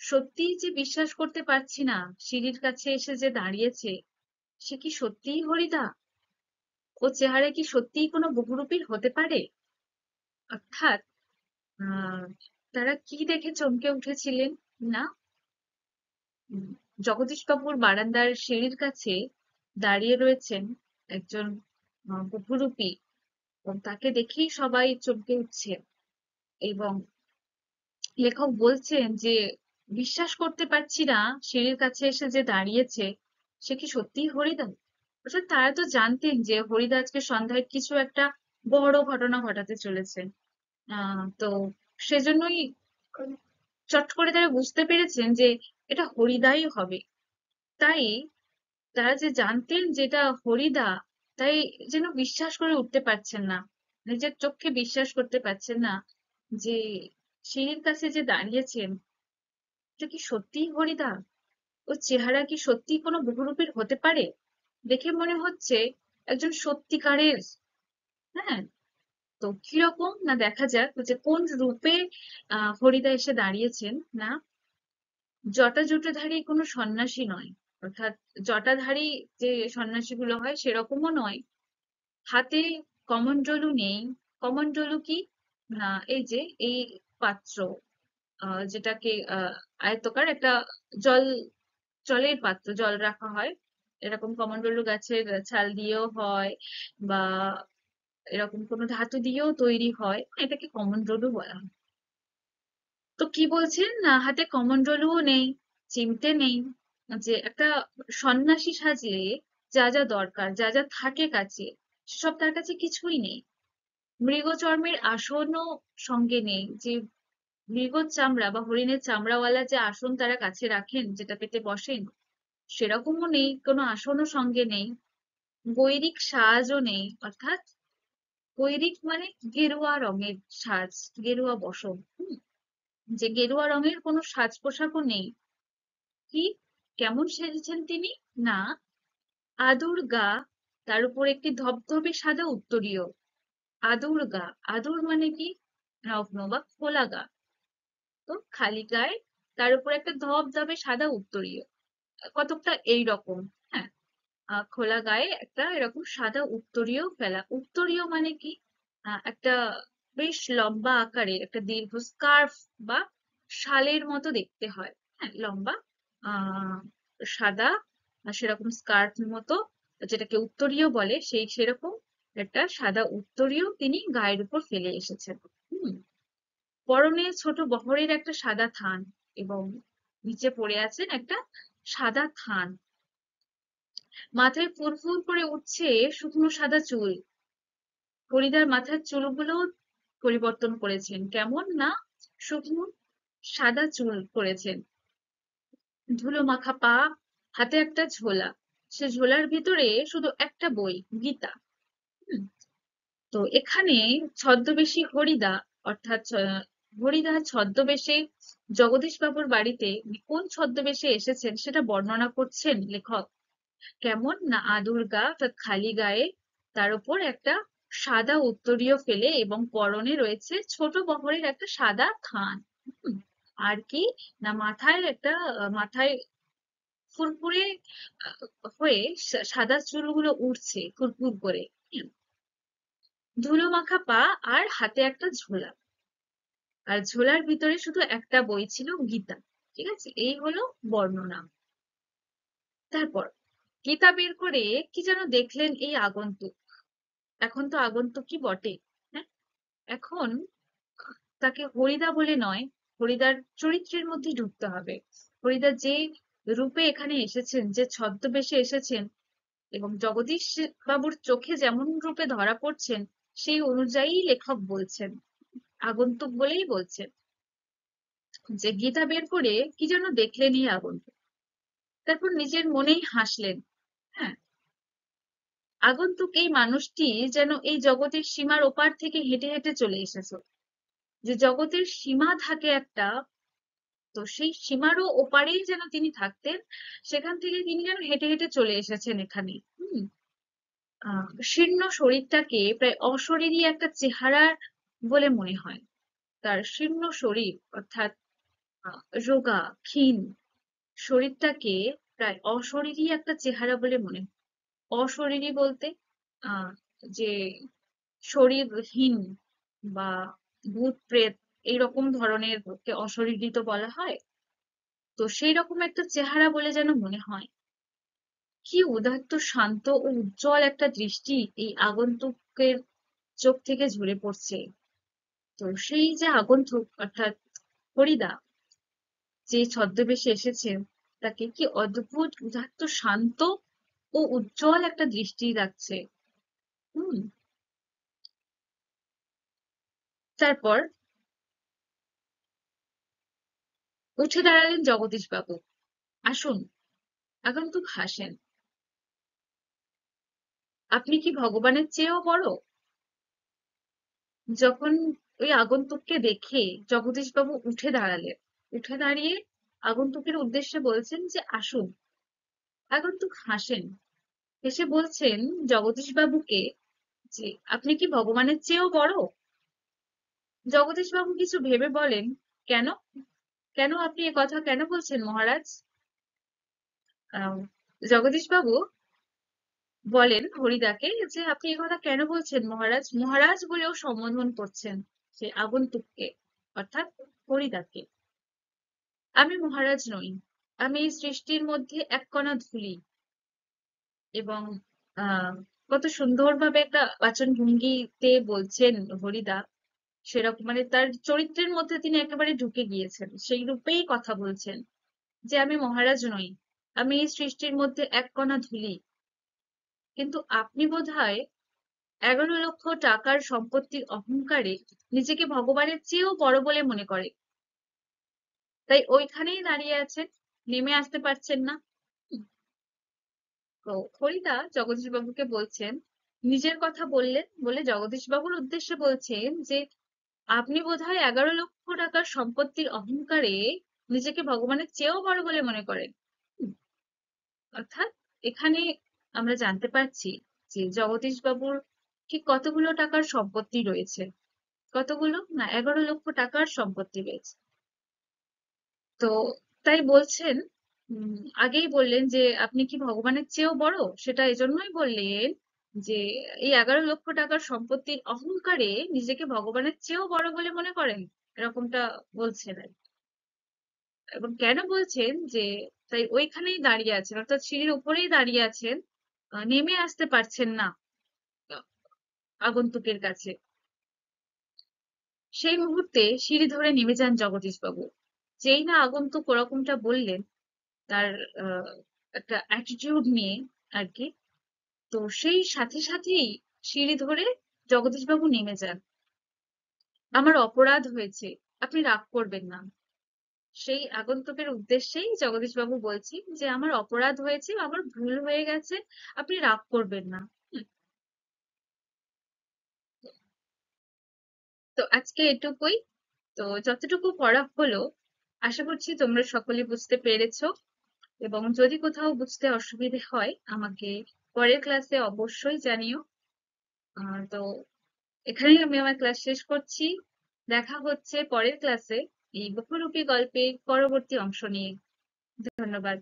[SPEAKER 1] সত্যিই যে বিশ্বাস করতে পারছি না, সিঁড়ির কাছে এসে যে দাঁড়িয়েছে সে কি সত্যিই হরিদা? ও চেহারা কি সত্যিই কোনো বহুরূপীর হতে পারে? অর্থাৎ আহ তারা কি দেখে চমকে উঠেছিলেন না, জগদীশবাবুর বারান্দার সিঁড়ির কাছে দাঁড়িয়ে রয়েছেন একজন বহুরূপী, এবং তাকে দেখেই সবাই চমকে উঠছে। এবং লেখক বলছেন যে বিশ্বাস করতে পারছি না, সিঁড়ির কাছে এসে যে দাঁড়িয়েছে সে কি সত্যিই হরিদা। অর্থাৎ তারা তো জানতেন যে হরিদা আজকে সন্ধ্যায় কিছু একটা বড় ঘটনা ঘটাতে চলেছে। তো সেজন্যই চট করে তারা বুঝতে পেরেছেন যে এটা হরিদাই হবে। তাই তারা যে জানতেন যে এটা হরিদা, তাই যেন বিশ্বাস করে উঠতে পারছেন না, নিজের চোখকে বিশ্বাস করতে পারছেন না যে সিঁড়ির কাছে যে দাঁড়িয়েছেন এটা কি সত্যিই হরিদা। ওর চেহারা কি সত্যিই কোনো বহুরূপীর হতে পারে? দেখে মনে হচ্ছে একজন সত্যিকারের। হ্যাঁ, তো কিরকম না, দেখা যাক যে কোন রূপে হরিদা এসে দাঁড়িয়েছেন না। জটাজুটোধারী কোনো সন্ন্যাসী নয়, অর্থাৎ জটাধারী যে সন্ন্যাসীগুলো হয় সেরকমও নয়। হাতে কমণ্ডলু নেই। কমণ্ডলু কি না, এই যে এই পাত্র, যেটাকে আয়তকার একটা জল, জলের পাত্র, জল রাখা হয়, এরকম কমণ্ডলু গাছের ছাল দিয়েও হয় বা এরকম কোনো ধাতু দিয়েও তৈরি হয়, এটাকে কমণ্ডলু বলা হয়। তো কি বলছেন না, হাতে কমণ্ডলুও নেই, চিমটে নেই। যে একটা সন্ন্যাসী সাজলে যা যা দরকার, যা যা থাকে কাছে, সেসব তার কাছে কিছুই নেই। মৃগচর্মের আসনও সঙ্গে নেই, যে মৃগর চামড়া বা হরিণের চামড়াওয়ালা যে আসন তারা কাছে রাখেন, যেটা পেতে বসেন, সেরকমও নেই, কোনো আসনও সঙ্গে নেই। বৈরিক সাজও নেই, অর্থাৎ বৈরিক মানে গেরুয়া রঙের সাজ, গেরুয়া বসন। যে গেরুয়া রঙের কোনো সাজ পোশাকও নেই। কি, কেমন সেজেছেন তিনি না, আদুর গা, তার উপর একটি ধবধবে সাদা উত্তরীয়। আদুর গা, আদুর মানে কি নগ্ন বা খোলা গা, তো খালি গায়ে তার উপর একটা ধবধবে সাদা উত্তরীয়, কতকটা এইরকম। হ্যাঁ, খোলা গায়ে একটা এরকম সাদা উত্তরীয় ফেলা। উত্তরীয় মানে কি, একটা বেশ লম্বা আকারের একটা দীর্ঘ স্কার্ফ বা শালের মতো দেখতে হয়। হ্যাঁ, লম্বা আহ সাদা সেরকম স্কার্ফ মতো, যেটাকে উত্তরীয় বলে, সেই সেরকম একটা সাদা উত্তরীয় তিনি গায়ের উপর ফেলে এসেছেন। হুম, পরনে ছোট বহরের একটা সাদা থান এবং নিচে পড়ে আছেন একটা সাদা থান। মাথায় ফুরফুর করে উঠছে শুকনো সাদা চুল। হরিদার মাথার চুলগুলো পরিবর্তন করেছেন, কেমন না শুকনো সাদা চুল করেছেন। ধুলো মাখা পা, হাতে একটা ঝোলা, সে ঝোলার ভিতরে শুধু একটা বই, গীতা। হুম, তো এখানে ছদ্মবেশী হরিদা, অর্থাৎ হরিদা ছদ্মবেশে জগদীশ বাবুর বাড়িতে কোন ছদ্মবেশে এসেছেন সেটা বর্ণনা করছেন লেখক। কেমন না, আদুর গা অর্থাৎ খালি গায়ে, তার উপর একটা সাদা উত্তরীয় ফেলে এবং পরনে রয়েছে ছোট বহরের একটা সাদা থান। হুম, আর কি না, মাথায় একটা মাথায় ফুরফুরে হয়ে সাদা চুলগুলো উঠছে ফুরফুর করে। হুম, ধুলো মাখা পা, আর হাতে একটা ঝোলা, আর ঝোলার ভিতরে শুধু একটা বই ছিল, গীতা। ঠিক আছে, এই হলো বর্ণনা। তারপর গীতা বের করে কি যেন দেখলেন এই আগন্তুক। এখন তো আগন্তুকই বটে। হ্যাঁ, এখন তাকে হরিদা বলে নয়, হরিদার চরিত্রের মধ্যে ঢুকতে হবে। হরিদা যে রূপে এখানে এসেছেন, যে ছদ্মবেশে এসেছেন, এবং জগদীশ বাবুর চোখে যেমন রূপে ধরা পড়ছেন, সেই অনুযায়ী লেখক বলছেন, আগন্তুক বলেই বলছেন যে গীতা বের করে কি যেন দেখলেন এই আগন্তুক। তারপর নিজের মনেই হাসলেন। হ্যাঁ, আগন্তুক এই মানুষটি যেন এই জগতের সীমার ওপার থেকে হেঁটে হেঁটে চলে এসেছে। যে জগতের সীমা থাকে একটা, তো সেই সীমারও ওপারেই যেন তিনি থাকতেন, সেখান থেকে তিনি যেন হেঁটে হেঁটে চলে এসেছেন এখানে। হম শীর্ণ শরীরটাকে প্রায় অশরীরী একটা চেহারার বলে মনে হয়। তার শীর্ণ শরীর অর্থাৎ রোগা ক্ষীণ শরীরটাকে প্রায় অশরীরী একটা চেহারা বলে মনে হয়। অশরীরী বলতে আহ যে শরীরহীন বা ভূত প্রেত এইরকম ধরনের কে অশরীরী তো বলা হয়। তো সেই রকম একটা চেহারা বলে যেন মনে হয়। কি উদাত্ত শান্ত ও উজ্জ্বল একটা দৃষ্টি এই আগন্তুকের চোখ থেকে ঝরে পড়ছে। তো সেই যে আগন্তুক অর্থাৎ হরিদা যে ছদ্মবেশে এসেছেন, তাকে কি অদ্ভুত উদাত্ত শান্ত ও উজ্জ্বল একটা দৃষ্টি লাগছে। হুম তারপর উঠে দাঁড়ালেন জগদীশ বাবু। আসুন। আগন্তুক হাসেন। আপনি কি ভগবানের চেয়েও বড়? যখন ওই আগন্তুককে দেখে জগদীশ বাবু উঠে দাঁড়ালেন, উঠে দাঁড়িয়ে আগন্তুকের উদ্দেশ্যে বলছেন যে আসুন। আগন্তুক হাসেন, হেসে বলছেন জগদীশ বাবুকে যে আপনি কি ভগবানের চেয়েও বড়? জগদীশ বাবু কিছু ভেবে বলেন, কেন? কেন আপনি এ কথা কেন বলছেন মহারাজ? আহ, জগদীশ বাবু বলেন হরিদাকে যে আপনি এ কথা কেন বলছেন মহারাজ? মহারাজ বলেও সম্বোধন করছেন সে আগন্তুককে, অর্থাৎ হরিদাকে। আমি মহারাজ নই, আমি এই সৃষ্টির মধ্যে এক কণা ধুলি। এবং আহ কত সুন্দরভাবে একটা বাচন ভঙ্গিতে বলছেন হরিদা, সেরকম মানে তার চরিত্রের মধ্যে তিনি একেবারে ঢুকে গিয়েছেন, সেই রূপেই কথা বলছেন যে আমি মহারাজ নই, আমি এই সৃষ্টির মধ্যে এক কণা ধুলি। কিন্তু আপনি বোধহয় 11 লক্ষ টাকার সম্পত্তির অহংকারে নিজেকে ভগবানের চেয়েও বড় বলে মনে করে, তাই ওইখানেই দাঁড়িয়ে আছেন, নেমে আসতে পারছেন না। তো হরিদা জগদীশ বাবুকে বলছেন, নিজের কথা বললেন বলে জগদীশ বাবুর উদ্দেশ্যে বলছেন যে আপনি বোধহয় 11 লক্ষ টাকার সম্পত্তির অহংকারে নিজেকে ভগবানের চেয়েও বড় বলে মনে করেন। হুম, অর্থাৎ এখানে আমরা জানতে পারছি যে জগদীশ বাবুর ঠিক কতগুলো টাকার সম্পত্তি রয়েছে। কতগুলো না, 11 লক্ষ টাকার সম্পত্তি রয়েছে। তো তাই বলছেন, আগেই বললেন যে আপনি কি ভগবানের চেয়েও বড়, সেটা এজন্যই বললেন যে এই 11 লক্ষ টাকার সম্পত্তির অহংকারে নিজেকে ভগবানের চেয়েও বড় বলে মনে করেন, এরকমটা বলছেন আর কি। এবং কেন বলছেন যে তাই ওইখানেই দাঁড়িয়ে আছেন, অর্থাৎ সিঁড়ির উপরেই দাঁড়িয়ে আছেন, নেমে আসতে পারছেন না আহ, আগন্তুকের কাছে। সেই মুহূর্তে সিঁড়ি ধরে নেমে যান জগদীশ বাবু। যেই না আগন্তুক ওরকমটা বললেন, তার আহ, একটা অ্যাটিটিউড নিয়ে আর কি, তো সেই সাথে সাথেই সিঁড়ি ধরে জগদীশবাবু নেমে যান। আমার অপরাধ হয়েছে, আপনি রাগ করবেন না। সেই আগন্তুকের উদ্দেশ্যেই জগদীশবাবু বলছি যে আমার অপরাধ হয়েছে, আমার ভুল হয়ে গেছে, আপনি রাগ করবেন না। হুম, তো আজকে এটুকুই। তো যতটুকু পড়া হলো, আশা করছি তোমরা সকলে বুঝতে পেরেছো। এবং যদি কোথাও বুঝতে অসুবিধে হয় আমাকে পরের ক্লাসে অবশ্যই জানিও। তো এখানেই আমি আমার ক্লাস শেষ করছি। দেখা হচ্ছে পরের ক্লাসে এই বহুরূপী গল্পের পরবর্তী অংশ নিয়ে। ধন্যবাদ।